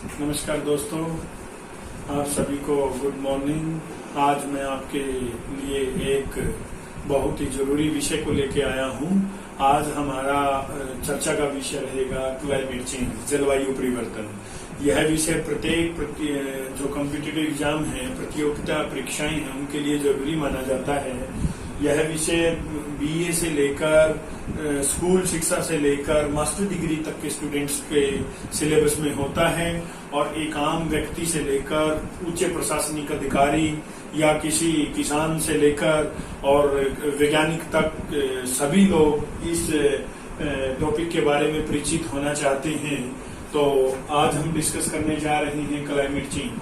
नमस्कार दोस्तों, आप सभी को गुड मॉर्निंग। आज मैं आपके लिए एक बहुत ही जरूरी विषय को लेके आया हूं। आज हमारा चर्चा का विषय रहेगा क्लाइमेट चेंज, जलवायु परिवर्तन। यह विषय प्रत्येक जो कॉम्पिटिटिव एग्जाम है, प्रतियोगिता परीक्षाएं हैं, उनके लिए जरूरी माना जाता है। यह विषय बीए से लेकर स्कूल शिक्षा से लेकर मास्टर डिग्री तक के स्टूडेंट्स के सिलेबस में होता है और एक आम व्यक्ति से लेकर उच्च प्रशासनिक अधिकारी या किसी किसान से लेकर और वैज्ञानिक तक सभी लोग इस टॉपिक के बारे में परिचित होना चाहते हैं। तो आज हम डिस्कस करने जा रहे हैं क्लाइमेट चेंज।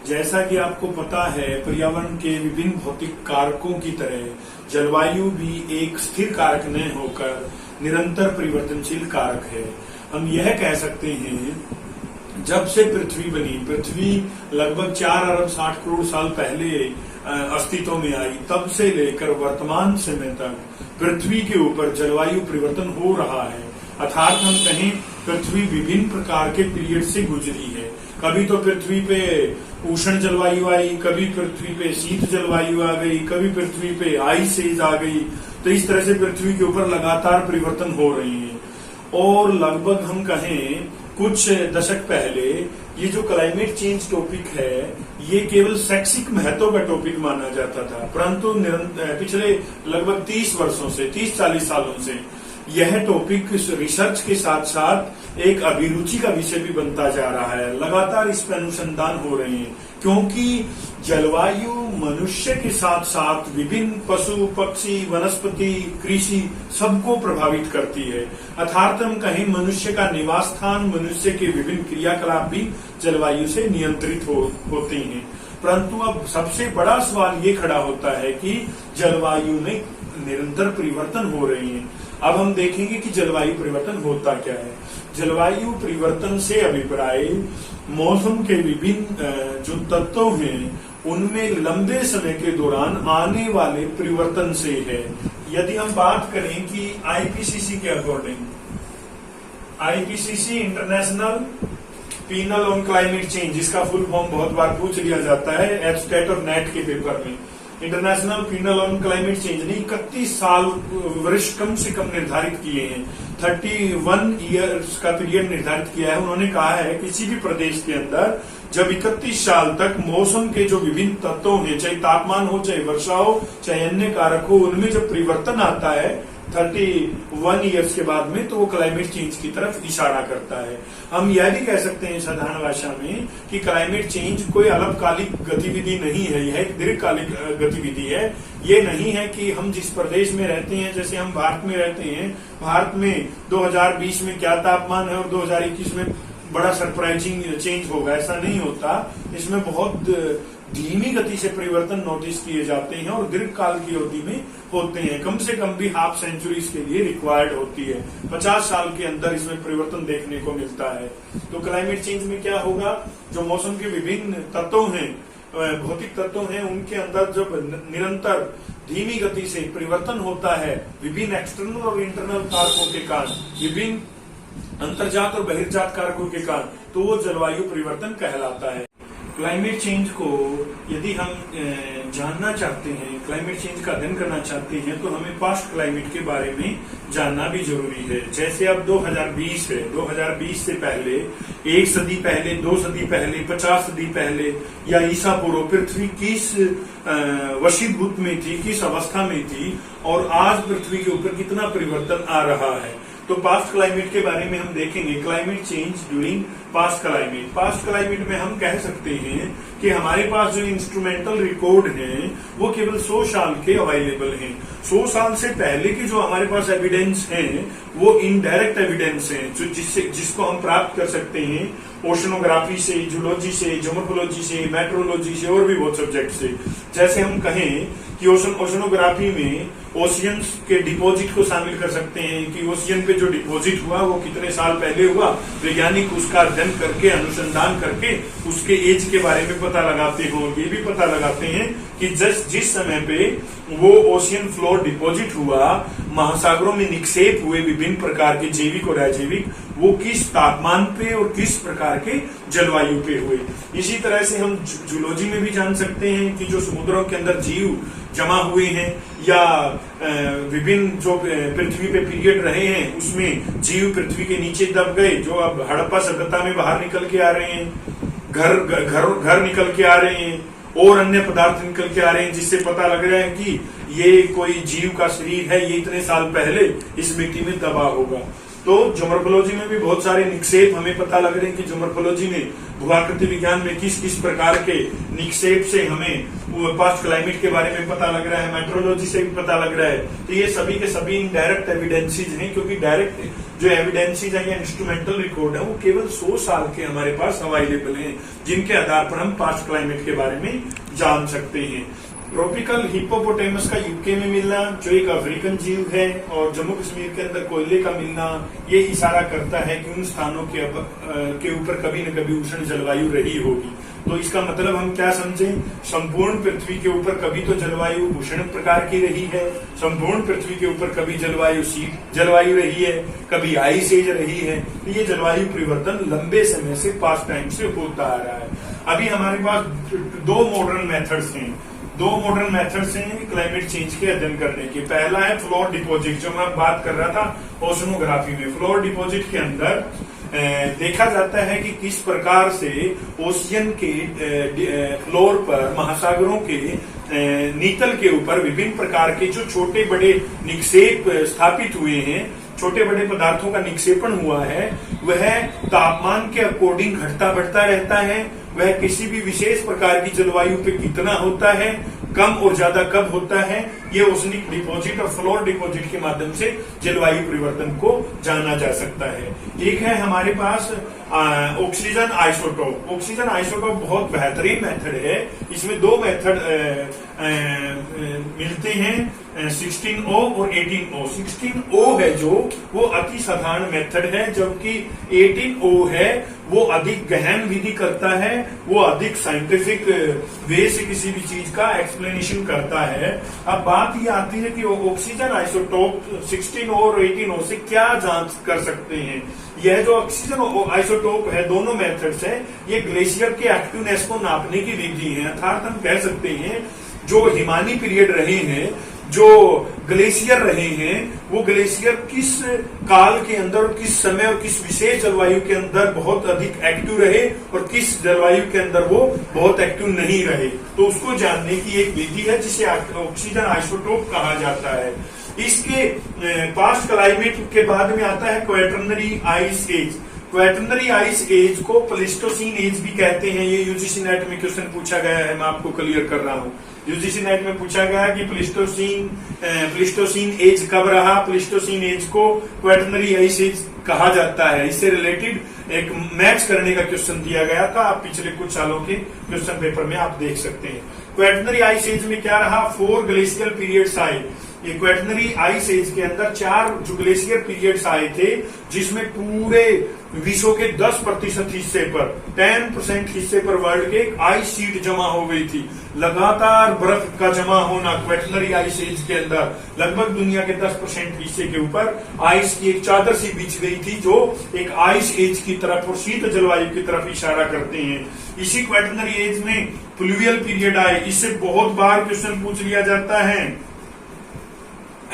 जैसा कि आपको पता है, पर्यावरण के विभिन्न भौतिक कारकों की तरह जलवायु भी एक स्थिर कारक न होकर निरंतर परिवर्तनशील कारक है। हम यह कह सकते हैं, जब से पृथ्वी बनी, पृथ्वी लगभग 4 अरब 60 करोड़ साल पहले अस्तित्व में आई, तब से लेकर वर्तमान समय तक पृथ्वी के ऊपर जलवायु परिवर्तन हो रहा है। अर्थात हम कहें, पृथ्वी विभिन्न प्रकार के पीरियड से गुजरी है। कभी तो पृथ्वी पे उष्ण जलवायु आई, कभी पृथ्वी पे शीत जलवायु आ गई, कभी पृथ्वी पे आइस एज आ गई। तो इस तरह से पृथ्वी के ऊपर लगातार परिवर्तन हो रहे हैं। और लगभग हम कहें कुछ दशक पहले ये जो क्लाइमेट चेंज टॉपिक है, ये केवल शैक्षिक महत्व का टॉपिक माना जाता था, परंतु पिछले लगभग 30 वर्षों से, 30-40 सालों से यह टॉपिक रिसर्च के साथ साथ एक अभिरुचि का विषय भी बनता जा रहा है। लगातार इस पर अनुसंधान हो रहे हैं, क्योंकि जलवायु मनुष्य के साथ साथ विभिन्न पशु पक्षी वनस्पति कृषि सबको प्रभावित करती है। अर्थात हम कहें, मनुष्य का निवास स्थान, मनुष्य के विभिन्न क्रियाकलाप भी जलवायु से नियंत्रित होते हैं। परंतु अब सबसे बड़ा सवाल ये खड़ा होता है कि जलवायु में निरंतर परिवर्तन हो रहे हैं। अब हम देखेंगे कि जलवायु परिवर्तन होता क्या है। जलवायु परिवर्तन से अभिप्राय मौसम के विभिन्न जो तत्व हैं, उनमें लंबे समय के दौरान आने वाले परिवर्तन से है। यदि हम बात करें कि आईपीसीसी के according, IPCC international panel on climate change, जिसका फुल फॉर्म बहुत बार पूछ लिया जाता है एब्स्टेट और नेट के पेपर में, international panel on climate change ने 31 साल वर्ष कम से कम निर्धारित किए हैं। 31 ईयर्स का पीरियड निर्धारित किया है। उन्होंने कहा है, किसी भी प्रदेश के अंदर जब 31 साल तक मौसम के जो विभिन्न तत्व हैं, चाहे तापमान हो, चाहे वर्षा हो, चाहे अन्य कारक हो, उनमें जब परिवर्तन आता है 31 ईयर्स के बाद में, तो वो क्लाइमेट चेंज की तरफ इशारा करता है। हम यह भी कह सकते हैं साधारण भाषा में कि क्लाइमेट चेंज कोई अल्पकालिक गतिविधि नहीं है, यह एक दीर्घकालिक गतिविधि है। ये नहीं है कि हम जिस प्रदेश में रहते हैं, जैसे हम भारत में रहते हैं, भारत में 2020 में क्या तापमान है और 2021 में बड़ा सरप्राइजिंग चेंज होगा, ऐसा नहीं होता। इसमें बहुत धीमी गति से परिवर्तन नोटिस किए जाते हैं और दीर्घकाल की अवधि में होते हैं। कम से कम भी हाफ सेंचुरीज के लिए रिक्वायर्ड होती है। 50 साल के अंदर इसमें परिवर्तन देखने को मिलता है। तो क्लाइमेट चेंज में क्या होगा, जो मौसम के विभिन्न तत्व हैं, भौतिक तत्व हैं, उनके अंदर जब निरंतर धीमी गति से परिवर्तन होता है, विभिन्न एक्सटर्नल और इंटरनल कारकों के कारण, विभिन्न अंतर्जात और बहिर्जात कारकों के कारण, तो वो जलवायु परिवर्तन कहलाता है। क्लाइमेट चेंज को यदि हम जानना चाहते हैं, क्लाइमेट चेंज का अध्ययन करना चाहते हैं, तो हमें पास्ट क्लाइमेट के बारे में जानना भी जरूरी है। जैसे अब 2020 है, 2020 से पहले 1 सदी पहले, 2 सदी पहले, 50 सदी पहले या ईसा पूर्व पृथ्वी किस वशीभूत में थी, किस अवस्था में थी, और आज पृथ्वी के ऊपर कितना परिवर्तन आ रहा है। तो पास्ट क्लाइमेट के बारे में हम देखेंगे, climate change during past climate. Past climate में हम कह सकते हैं कि हमारे पास जो इंस्ट्रूमेंटल रिकॉर्ड हैं, वो केवल 100 साल के अवेलेबल हैं। 100 साल से पहले की जो हमारे पास एविडेंस हैं, वो इनडायरेक्ट एविडेंस हैं, जो जिसको हम प्राप्त कर सकते हैं ओशनोग्राफी से, जूलॉजी से, ज्योमोर्फोलॉजी से, मेट्रोलॉजी से और भी बहुत सब्जेक्ट से। जैसे हम कहें कि ओशनोग्राफी में ओशियंस के डिपॉजिट को शामिल कर सकते हैं कि ओशियन पे जो डिपॉजिट हुआ वो कितने साल पहले हुआ। वैज्ञानिक उसका अध्ययन करके, अनुसंधान करके उसके एज के बारे में पता लगाते हैं। और ये भी पता लगाते हैं कि जिस समय पे वो ओशियन फ्लोर डिपॉजिट हुआ, महासागरों में निक्षेप हुए विभिन्न प्रकार के जैविक और अजैविक वो किस तापमान पे और किस प्रकार के जलवायु पे हुए। इसी तरह से हम जूलॉजी में भी जान सकते हैं कि जो समुद्रों के अंदर जीव जमा हुए हैं या विभिन्न जो पृथ्वी पे पीरियड रहे हैं उसमें जीव पृथ्वी के नीचे दब गए, जो अब हड़प्पा सभ्यता में बाहर निकल के आ रहे हैं, घर निकल के आ रहे हैं और अन्य पदार्थ निकल के आ रहे हैं, जिससे पता लग रहा है कि ये कोई जीव का शरीर है, ये इतने साल पहले इस मिट्टी में दबा होगा। तो ज्योमोर्फोलॉजी में भी बहुत सारे निक्षेप हमें पता लग रहे हैं कि ज्योमोर्फोलॉजी में भूआकृति विज्ञान में किस किस प्रकार के निक्षेप से हमें पास्ट क्लाइमेट के बारे में पता लग रहा है, मेट्रोलॉजी से भी पता लग रहा है। तो ये सभी के सभी इनडायरेक्ट एविडेंसेज हैं, क्योंकि डायरेक्ट जो एविडेंसेज है या इंस्ट्रूमेंटल रिकॉर्ड है वो केवल 100 साल के हमारे पास अवेलेबल हैं, जिनके आधार पर हम पास्ट क्लाइमेट के बारे में जान सकते हैं। ट्रॉपिकल हिप्पोपोटेमस का यूके में मिलना, जो एक अफ्रीकन जीव है, और जम्मू कश्मीर के अंदर कोयले का मिलना, ये इशारा करता है कि उन स्थानों के ऊपर कभी न कभी उष्ण जलवायु रही होगी। तो इसका मतलब हम क्या समझें, संपूर्ण पृथ्वी के ऊपर कभी तो जलवायु उष्ण प्रकार की रही है, संपूर्ण पृथ्वी के ऊपर कभी जलवायु शीत जलवायु रही है, कभी आइस एज रही है। तो ये जलवायु परिवर्तन लंबे समय से पास्ट टाइम से होता आ रहा है। अभी हमारे पास दो मॉडर्न मेथड्स हैं क्लाइमेट चेंज के अध्ययन करने के। पहला है फ्लोर डिपॉजिट, जो मैं बात कर रहा था ओशनोग्राफी में। फ्लोर डिपॉजिट के अंदर देखा जाता है कि किस प्रकार से ओशियन के फ्लोर पर, महासागरों के नीतल के ऊपर विभिन्न प्रकार के जो छोटे बड़े निक्षेप स्थापित हुए हैं, छोटे बड़े पदार्थों का निक्षेपण हुआ है, वह तापमान के अकॉर्डिंग घटता बढ़ता रहता है। वह किसी भी विशेष प्रकार की जलवायु पे कितना होता है, कम और ज्यादा कब होता है, ये ओशनिक डिपॉजिट और फ्लोर डिपॉजिट के माध्यम से जलवायु परिवर्तन को जाना जा सकता है। एक है हमारे पास ऑक्सीजन आइसोटोप। ऑक्सीजन आइसोटोप बहुत बेहतरीन मेथड है। इसमें दो मेथड मिलते हैं, 16O और 18O। 16O है जो वो अति साधारण मेथड है, जबकि 18O है वो अधिक गहन विधि करता है, वो अधिक साइंटिफिक वे से किसी भी चीज का एक्सप्लेनेशन करता है। अब बात ये आती है कि ऑक्सीजन आइसोटोप 16O और 18O से क्या जांच कर सकते हैं। यह जो ऑक्सीजन आइसोटोप है, दोनों मेथड्स हैं, ये ग्लेशियर के एक्टिवनेस को नापने की विधि है। अर्थात हम कह सकते हैं जो हिमानी पीरियड रहे हैं, जो ग्लेशियर रहे हैं, वो ग्लेशियर किस काल के अंदर, किस समय और किस विशेष जलवायु के अंदर बहुत अधिक एक्टिव रहे और किस जलवायु के अंदर वो बहुत एक्टिव नहीं रहे। तो उसको जानने की एक विधि है जिसे ऑक्सीजन आइसोटोप कहा जाता है। इसके पास्ट क्लाइमेट के बाद में आता है quaternary ice age. Quaternary ice age को प्लेस्टोसीन एज भी कहते हैं। ये यूजीसी नेट में क्वेश्चन पूछा गया है, मैं आपको क्लियर कर रहा हूँ। यूजीसी नेट में पूछा गया कि प्लेस्टोसीन एज कब रहा। प्लेस्टोसीन एज को क्वाटरनरी आइस एज कहा जाता है। इससे रिलेटेड एक मैच करने का क्वेश्चन दिया गया था, आप पिछले कुछ सालों के क्वेश्चन पेपर में आप देख सकते हैं। क्वाटरनरी आइस एज में क्या रहा, 4 ग्लेशियल पीरियड्स आए। ये क्वाटरनरी आइस एज के अंदर 4 जो ग्लेशियर पीरियड्स आए थे, जिसमें पूरे विश्व के 10% हिस्से पर, 10% हिस्से पर वर्ल्ड के आइस शीट जमा हो गई थी। लगातार बर्फ का जमा होना क्वाटरनरी आइस एज के अंदर, लगभग दुनिया के 10% हिस्से के ऊपर आइस की एक चादर सी बिछ गई थी, जो एक आइस एज की तरफ और शीत जलवायु की तरफ इशारा करते हैं। इसी क्वाटरनरी एज में प्लूवियल पीरियड आए। इससे बहुत बार क्वेश्चन पूछ लिया जाता है,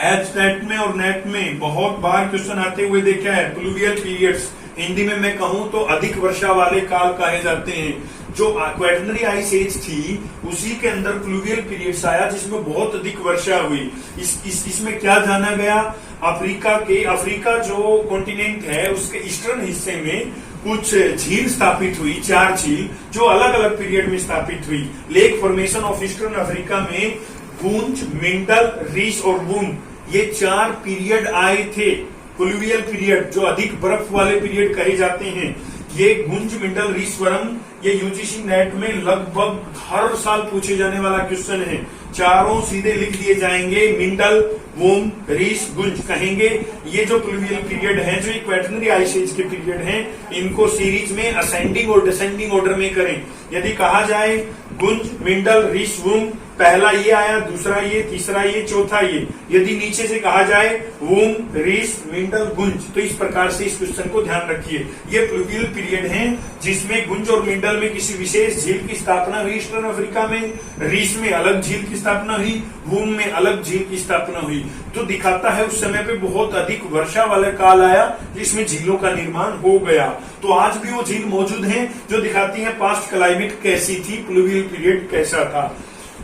नेट में और नेट में बहुत बार क्वेश्चन आते हुए देखा है। प्लूवियल पीरियड्स हिंदी में मैं कहूं तो अधिक वर्षा वाले काल कहे जाते हैं। जो क्वाटरनरी आइस एज थी उसी के अंदर प्लूवियल पीरियड्स आया, जिसमें बहुत अधिक वर्षा हुई। इसमें क्या जाना गया, अफ्रीका जो कॉन्टिनेंट है उसके ईस्टर्न हिस्से में कुछ झील स्थापित हुई, 4 झील जो अलग अलग पीरियड में स्थापित हुई। Lake formation of eastern Africa में गूंज, मिंडल, रीस और वून, ये 4 पीरियड आए थे। प्लूवियल पीरियड जो अधिक बर्फ वाले पीरियड कहे जाते हैं, ये गुंज, मिंडल, रीस, वरम, ये यूजीसी नेट में लगभग हर साल पूछे जाने वाला क्वेश्चन है। चारों सीधे लिख दिए जाएंगे, मिंडल, वूम, रीस, गुंज कहेंगे। ये जो प्लूवियल पीरियड है, जो क्वाटरनरी आइस एज के पीरियड हैं, इनको सीरीज में असेंडिंग और डिसेंडिंग ऑर्डर में करें। यदि कहा जाए गुंज, मिंडल, रीस, वूम, पहला ये आया, दूसरा ये, तीसरा ये, चौथा ये। यदि नीचे से कहा जाए वूम, रीस, मिंडल, गुंज, तो इस प्रकार से इस क्वेश्चन को ध्यान रखिए। ये प्लूवियल पीरियड है जिसमें गुंज और मिंडल में किसी विशेष झील की स्थापना हुई ईस्टर्न अफ्रीका में, रीस में अलग झील की स्थापना हुई, वूम में अलग झील की स्थापना हुई। तो दिखाता है उस समय पे बहुत अधिक वर्षा वाला काल आया जिसमें झीलों का निर्माण हो गया। तो आज भी वो झील मौजूद है जो दिखाती है पास्ट क्लाइमेट कैसी थी, प्लूवियल पीरियड कैसा था।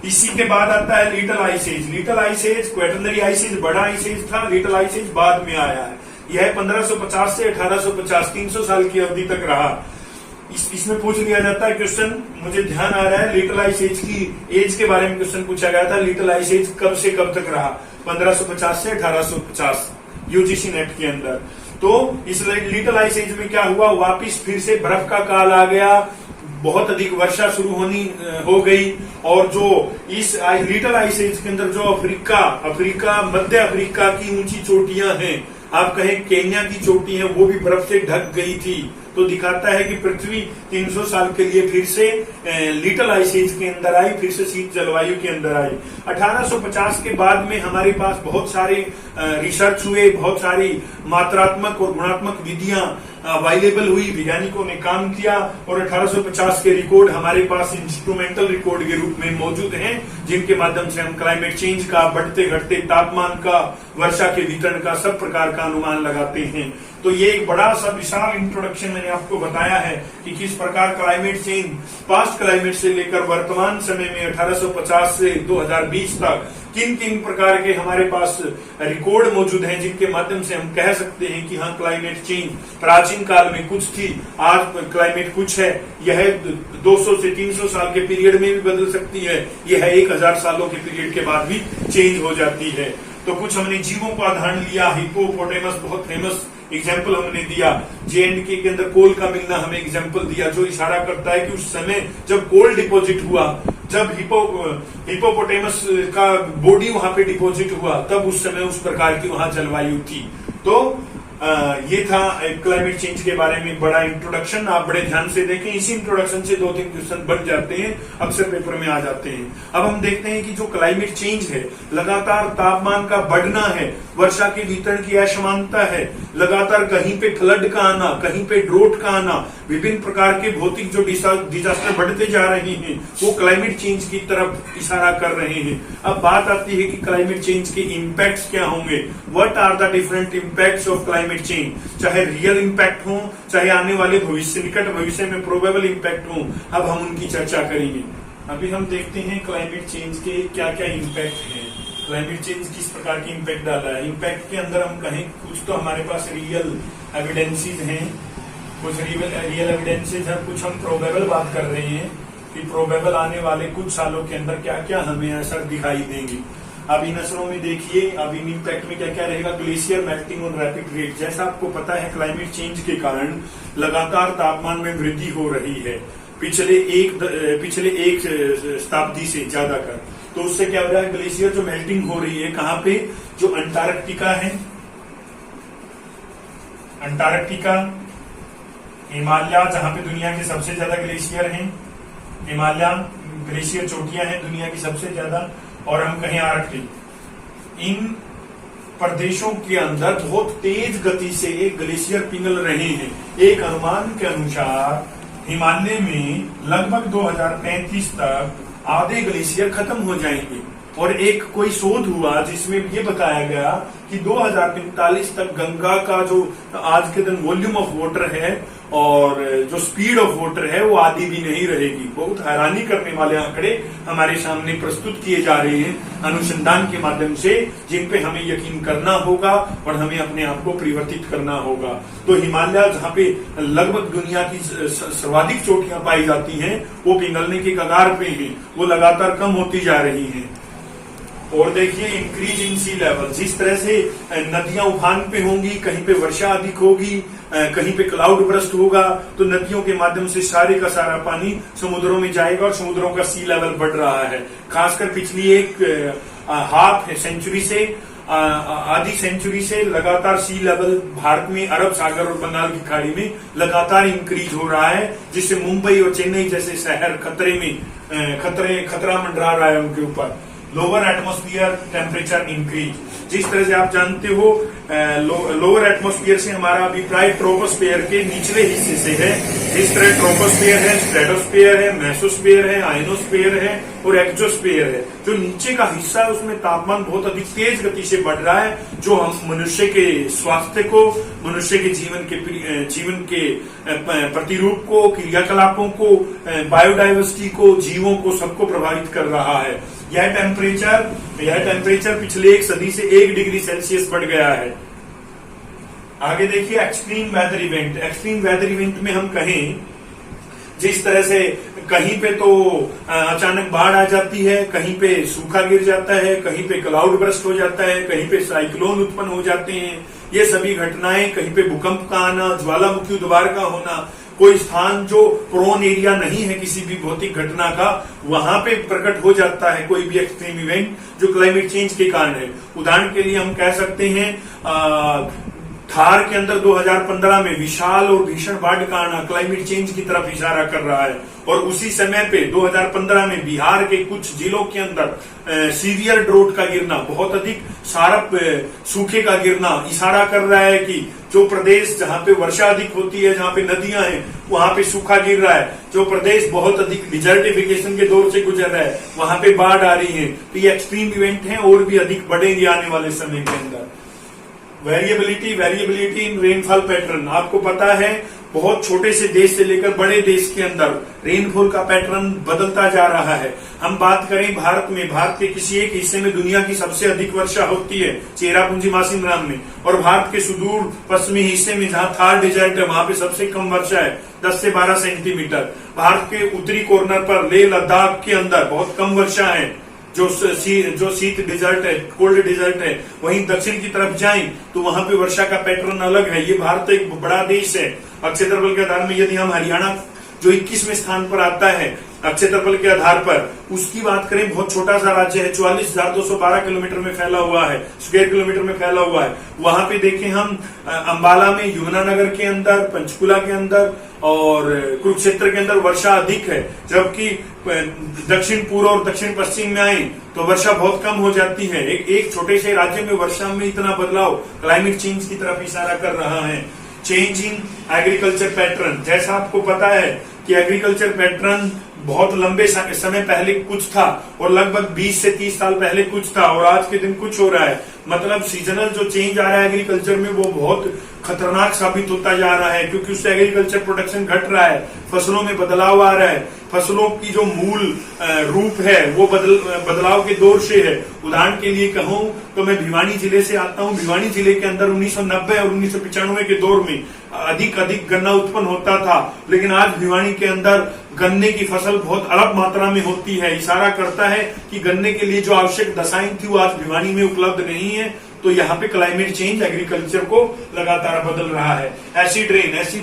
इसी के बाद आता है little ice age. Little ice age quaternary ice age बड़ा आइस एज था, लिटिल आइस एज बाद में आया है। यह 1550 से 1850 300 साल की अवधि तक रहा। इसमें पूछ लिया जाता है क्वेश्चन, मुझे ध्यान आ रहा है लिटिल आइस एज की एज के बारे में क्वेश्चन पूछा गया था। लिटिल आइस एज कब से कब तक रहा? 1550 से 1850 यूजीसी नेट के अंदर। तो इस लिटिल आइस एज में क्या हुआ, वापिस फिर से बर्फ का काल आ गया, बहुत अधिक वर्षा शुरू हो गई। और जो इस लिटिल आइस एज के अंदर जो अफ्रीका मध्य अफ्रीका की ऊंची चोटियां हैं, आप कहें केन्या की चोटी है, वो भी बर्फ से ढक गई थी। तो दिखाता है कि पृथ्वी 300 साल के लिए फिर से लिटिल आइस एज के अंदर आई, फिर से शीत जलवायु के अंदर आई। 1850 के बाद में हमारे पास बहुत सारे रिसर्च हुए, बहुत सारी मात्रात्मक और गुणात्मक विधियां अवेलेबल हुई, वैज्ञानिकों ने काम किया और 1850 के रिकॉर्ड हमारे पास इंस्ट्रूमेंटल रिकॉर्ड के रूप में मौजूद हैं, जिनके माध्यम से हम क्लाइमेट चेंज का, बढ़ते घटते तापमान का, वर्षा के वितरण का, सब प्रकार का अनुमान लगाते हैं। तो ये एक बड़ा सा विशाल इंट्रोडक्शन मैंने आपको बताया है कि किस प्रकार क्लाइमेट चेंज पास्ट क्लाइमेट से लेकर वर्तमान समय में 1850 से 2020 तक किन किन प्रकार के हमारे पास रिकॉर्ड मौजूद हैं, जिनके माध्यम से हम कह सकते हैं कि हाँ क्लाइमेट चेंज प्राचीन काल में कुछ थी, आज क्लाइमेट कुछ है। यह 200 से 300 साल के पीरियड में भी बदल सकती है, यह 1000 सालों के पीरियड के बाद भी चेंज हो जाती है। तो कुछ हमने जीवों का उदाहरण लिया, हिप्पोपोटेमस बहुत फेमस एग्जाम्पल हमने दिया, JNK के अंदर कोल का मिलना हमें एग्जाम्पल दिया, जो इशारा करता है कि उस समय जब कोल डिपॉजिट हुआ, जब हिप्पोपोटेमस का बॉडी वहां पे डिपॉजिट हुआ, तब उस समय उस प्रकार की वहां जलवायु थी। तो ये था क्लाइमेट चेंज के बारे में बड़ा इंट्रोडक्शन। आप बड़े ध्यान से देखें, इसी इंट्रोडक्शन से 2-3 क्वेश्चन बन जाते हैं, अक्सर पेपर में आ जाते हैं। अब हम देखते हैं कि जो क्लाइमेट चेंज है, लगातार तापमान का बढ़ना है, वर्षा के वितरण की असमानता है, लगातार कहीं पे फ्लड का आना, कहीं पे ड्रोट का आना, विभिन्न प्रकार के भौतिक जो डिजास्टर बढ़ते जा रहे हैं, वो क्लाइमेट चेंज की तरफ इशारा कर रहे हैं। अब बात आती है कि क्लाइमेट चेंज के इम्पैक्ट्स क्या होंगे, what are the different impacts of climate change, चाहे रियल इम्पैक्ट हो, चाहे आने वाले भविष्य, निकट भविष्य में प्रोबेबल इम्पैक्ट हो। अब हम उनकी चर्चा करेंगे। अभी हम देखते हैं क्लाइमेट चेंज के क्या क्या इम्पैक्ट हैं, क्लाइमेट चेंज किस प्रकार की इम्पैक्ट डाला है। इम्पैक्ट के अंदर हम कहें कुछ तो हमारे पास रियल एविडेंसेस हैं, कुछ रियल एविडेंसेस हैं, कुछ हम प्रोबेबल बात कर रहे हैं कि प्रोबेबल आने वाले कुछ सालों के अंदर क्या क्या हमें असर दिखाई देंगे। अब इन असरों में देखिए, अब इन इम्पैक्ट में क्या क्या रहेगा। Glacier melting on rapid rate, जैसा आपको पता है क्लाइमेट चेंज के कारण लगातार तापमान में वृद्धि हो रही है पिछले एक शताब्दी से ज्यादा कर। तो उससे क्या हो रहा है, ग्लेशियर जो मेल्टिंग हो रही है, कहाँ पे, जो अंटार्कटिका है, अंटार्कटिका, हिमालय जहां पे दुनिया के सबसे ज्यादा ग्लेशियर हैं, हिमालय ग्लेशियर चोटियां हैं दुनिया की सबसे ज्यादा, और हम कहें आर्कटिक, इन प्रदेशों के अंदर बहुत तेज गति से ग्लेशियर पिघल रहे हैं। एक अनुमान के अनुसार हिमालय में लगभग 2035 तक आधे ग्लेशियर खत्म हो जाएंगे। और एक कोई शोध हुआ जिसमें ये बताया गया कि 2045 तक गंगा का जो आज के दिन वॉल्यूम ऑफ वाटर है और जो स्पीड ऑफ वाटर है वो आधी भी नहीं रहेगी। बहुत हैरानी करने वाले आंकड़े हमारे सामने प्रस्तुत किए जा रहे हैं अनुसंधान के माध्यम से, जिन पे हमें यकीन करना होगा और हमें अपने आप को परिवर्तित करना होगा। तो हिमालय जहाँ पे लगभग दुनिया की सर्वाधिक चोटियां पाई जाती हैं, वो पिघलने के कगार पे हैं, वो लगातार कम होती जा रही हैं। और देखिए इंक्रीज इन सी लेवल, जिस तरह से नदियां उफान पे होंगी, कहीं पे वर्षा अधिक होगी, कहीं पे क्लाउड बर्स्ट होगा, तो नदियों के माध्यम से सारे का सारा पानी समुद्रों में जाएगा और समुद्रों का सी लेवल बढ़ रहा है। खासकर पिछली एक हाफ सेंचुरी से आधी सेंचुरी से लगातार सी लेवल भारत में अरब सागर और बंगाल की खाड़ी में लगातार इंक्रीज हो रहा है, जिससे मुंबई और चेन्नई जैसे शहर खतरा मंडरा रहा है उनके ऊपर। लोअर एटमॉस्फेयर टेम्परेचर इंक्रीज, जिस तरह से आप जानते हो लोअर एटमॉस्फेयर से हमारा अभिप्राय ट्रोपोस्फेयर के निचले हिस्से से है। जिस तरह ट्रोपोस्फेयर है, स्ट्रेटोस्फेयर है, मेसोस्फेयर है, आयनोस्फेयर है और एक्सोस्फेयर है। जो नीचे का हिस्सा है उसमें तापमान बहुत अधिक तेज गति से बढ़ रहा है, जो हम मनुष्य के स्वास्थ्य को, मनुष्य के जीवन के प्रतिरूप को, क्रियाकलापों को, बायोडाइवर्सिटी को, जीवों को, सबको प्रभावित कर रहा है। यह टेम्परेचर पिछले एक सदी से 1 डिग्री सेल्सियस बढ़ गया है। आगे देखिए extreme weather event. Extreme weather event में हम कहें जिस तरह से कहीं पे तो अचानक बाढ़ आ जाती है, कहीं पे सूखा गिर जाता है, कहीं पे क्लाउड बर्स्ट हो जाता है, कहीं पे साइक्लोन उत्पन्न हो जाते हैं। ये सभी घटनाएं, कहीं पे भूकंप का आना, ज्वालामुखी उद्वार का होना, कोई स्थान जो प्रोन एरिया नहीं है किसी भी भौतिक घटना का, वहां पे प्रकट हो जाता है कोई भी एक्सट्रीम इवेंट जो क्लाइमेट चेंज के कारण है। उदाहरण के लिए हम कह सकते हैं थार के अंदर 2015 में विशाल और भीषण बाढ़ का आना क्लाइमेट चेंज की तरफ इशारा कर रहा है। और उसी समय पे 2015 में बिहार के कुछ जिलों के अंदर सीवियर ड्रोट का गिरना, बहुत अधिक शार्प सूखे का गिरना इशारा कर रहा है कि जो प्रदेश जहां पे वर्षा अधिक होती है, जहां पे नदियां हैं, वहां पे सूखा गिर रहा है। जो प्रदेश बहुत अधिक डिजर्टिफिकेशन के दौर से गुजर रहा है, वहां पे बाढ़ आ रही है। तो ये एक्सट्रीम इवेंट है और भी अधिक बढ़ेंगे आने वाले समय के अंदर। Variability in rainfall pattern. आपको पता है बहुत छोटे से देश से लेकर बड़े देश के अंदर रेनफॉल का पैटर्न बदलता जा रहा है। हम बात करें भारत में, भारत के किसी एक हिस्से में दुनिया की सबसे अधिक वर्षा होती है, चेरापूंजी मासिनराम में, और भारत के सुदूर पश्चिमी हिस्से में जहां थार डेजर्ट है वहां पे सबसे कम वर्षा है, 10 से 12 सेंटीमीटर। भारत के उत्तरी कॉर्नर पर लेह लद्दाख के अंदर बहुत कम वर्षा है, जो शीत डिजर्ट है, कोल्ड डिजर्ट है। वहीं दक्षिण की तरफ जाएं तो वहां पे वर्षा का पैटर्न अलग है। ये भारत एक बड़ा देश है। अक्षय क्षेत्रफल के आधार में यदि हम हरियाणा जो 21वें स्थान पर आता है अक्षय क्षेत्रफल के आधार पर, उसकी बात करें, बहुत छोटा सा राज्य है, 44,212 किलोमीटर में फैला हुआ है, स्क्वायर किलोमीटर में फैला हुआ है। वहां पे देखें हम अंबाला में, यमुनानगर के अंदर, पंचकुला के अंदर और कुरुक्षेत्र के अंदर वर्षा अधिक है, जबकि दक्षिण पूर्व और दक्षिण पश्चिम में आए तो वर्षा बहुत कम हो जाती है। एक छोटे से राज्य में वर्षा में इतना बदलाव क्लाइमेट चेंज की तरफ इशारा कर रहा है। Change in agriculture pattern. जैसा आपको पता है कि एग्रीकल्चर पैटर्न बहुत लंबे समय पहले कुछ था और लगभग 20 से 30 साल पहले कुछ था और आज के दिन कुछ हो रहा है। मतलब सीजनल जो चेंज आ रहा है एग्रीकल्चर में वो बहुत खतरनाक साबित होता जा रहा है, क्योंकि उससे एग्रीकल्चर प्रोडक्शन घट रहा है, फसलों में बदलाव आ रहा है, फसलों की जो मूल रूप है वो बदलाव के दौर से है। उदाहरण के लिए कहूं तो मैं भिवानी जिले से आता हूं। भिवानी जिले के अंदर 1990 और 1995 के दौर में अधिक गन्ना उत्पन्न होता था, लेकिन आज भिवानी के अंदर गन्ने की फसल बहुत अरब मात्रा में होती है। इशारा करता है कि गन्ने के लिए जो आवश्यक दशाएं थी वो आज भिवानी में उपलब्ध नहीं है। तो यहाँ पे क्लाइमेट चेंज एग्रीकल्चर को लगातार बदल रहा है। एसिड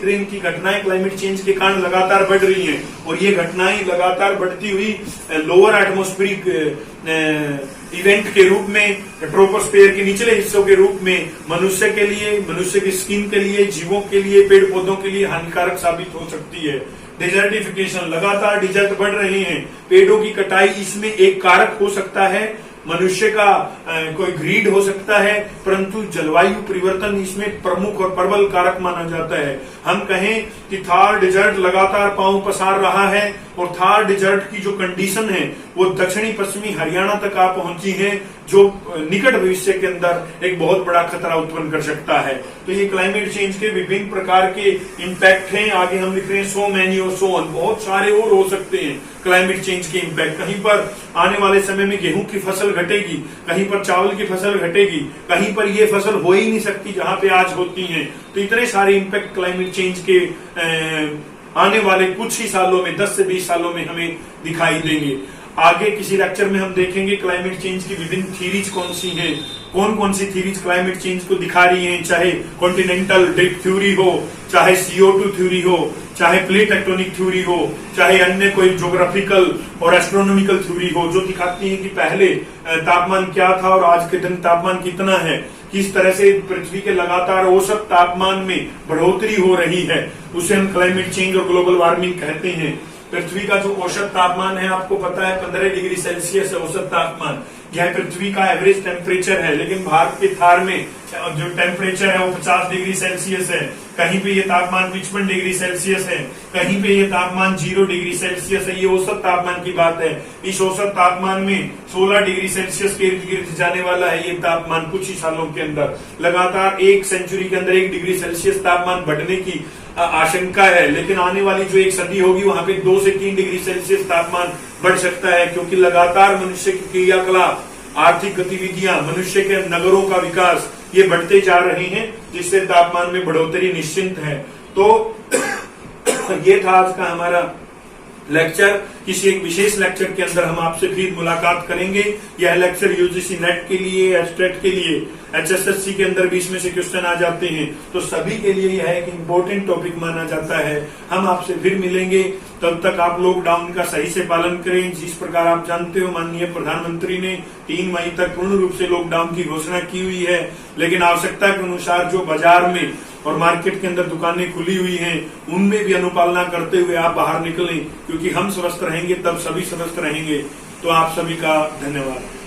रेन की घटनाएं क्लाइमेट चेंज के कारण लगातार बढ़ रही हैं और ये घटनाएं लगातार बढ़ती हुई लोअर एटमॉस्फेरिक इवेंट के रूप में, ट्रोपोस्फेयर के निचले हिस्सों के रूप में मनुष्य के लिए, मनुष्य की स्किन के लिए, जीवों के लिए, पेड़ पौधों के लिए हानिकारक साबित हो सकती है। डिजर्टिफिकेशन, लगातार डिजर्ट बढ़ रहे हैं, पेड़ों की कटाई इसमें एक कारक हो सकता है, मनुष्य का कोई ग्रीड हो सकता है, परंतु जलवायु परिवर्तन इसमें प्रमुख और प्रबल कारक माना जाता है। हम कहें कि थार डिजर्ट लगातार पांव पसार रहा है और थार डिजर्ट की जो कंडीशन है वो दक्षिणी पश्चिमी हरियाणा तक आ पहुंची है, जो निकट भविष्य के अंदर एक बहुत बड़ा खतरा उत्पन्न कर सकता है। तो ये क्लाइमेट चेंज के विभिन्न प्रकार के इम्पैक्ट हैं। आगे हम लिख रहे हैं सो मैनी और सो ऑन, बहुत सारे और हो सकते हैं क्लाइमेट चेंज के इम्पैक्ट। कहीं पर आने वाले समय में गेहूं की फसल घटेगी, कहीं पर चावल की फसल घटेगी, कहीं पर ये फसल हो ही नहीं सकती जहां पे आज होती है। तो इतने सारे इम्पैक्ट क्लाइमेट चेंज के आने वाले कुछ ही सालों में, 10 से 20 सालों में हमें दिखाई देंगे। आगे किसी लेक्चर में हम देखेंगे क्लाइमेट चेंज की विभिन्न थीरीज कौन सी हैं, कौन कौन सी थीरीज क्लाइमेट चेंज को दिखा रही हैं, चाहे कॉन्टिनेंटल ड्रिफ्ट थ्योरी हो, चाहे CO2 थ्योरी हो, चाहे प्लेट टेक्टोनिक थ्योरी हो, चाहे अन्य कोई ज्योग्राफिकल और एस्ट्रोनॉमिकल थ्योरी हो, जो दिखाती है कि पहले तापमान क्या था और आज के दिन तापमान कितना है, किस तरह से पृथ्वी के लगातार औसत तापमान में बढ़ोतरी हो रही है, उसे हम क्लाइमेट चेंज और ग्लोबल वार्मिंग कहते हैं। पृथ्वी का जो औसत तापमान है आपको पता है 15 डिग्री सेल्सियस है औसत तापमान। यह पृथ्वी का एवरेज टेम्परेचर है, लेकिन भारत के थार में जो टेम्परेचर है वो 50 डिग्री सेल्सियस है। कहीं पे ये तापमान 55 डिग्री सेल्सियस है, कहीं पे ये तापमान 0 डिग्री सेल्सियस है। ये औसत तापमान की बात है। इस औसत तापमान में 16 डिग्री सेल्सियस के इर्द गिर्द जाने वाला है ये तापमान कुछ ही सालों के अंदर। लगातार एक सेंचुरी के अंदर 1 डिग्री सेल्सियस तापमान बढ़ने की आशंका है, लेकिन आने वाली जो एक सदी होगी वहां पे 2 से 3 डिग्री सेल्सियस तापमान बढ़ सकता है, क्योंकि लगातार मनुष्य की क्रियाकलाप, आर्थिक गतिविधियां, मनुष्य के नगरों का विकास ये बढ़ते जा रहे हैं, जिससे तापमान में बढ़ोतरी निश्चित है। तो ये था आज का हमारा लेक्चर। किसी एक विशेष लेक्चर के अंदर हम आपसे फिर मुलाकात करेंगे। यह लेक्चर यूजीसी नेट के लिए, एस्टेट के लिए, एचएसएससी के अंदर भी इसमें से क्वेश्चन आ जाते हैं, तो सभी के लिए यह एक इम्पोर्टेंट टॉपिक माना जाता है। हम आपसे फिर मिलेंगे, तब तक आप लॉकडाउन का सही से पालन करें। जिस प्रकार आप जानते हो माननीय प्रधानमंत्री ने 3 मई तक पूर्ण रूप से लॉकडाउन की घोषणा की हुई है, लेकिन आवश्यकता के अनुसार जो बाजार में और मार्केट के अंदर दुकानें खुली हुई हैं, उनमें भी अनुपालना करते हुए आप बाहर निकलें, क्योंकि हम स्वस्थ रहेंगे तब सभी स्वस्थ रहेंगे। तो आप सभी का धन्यवाद।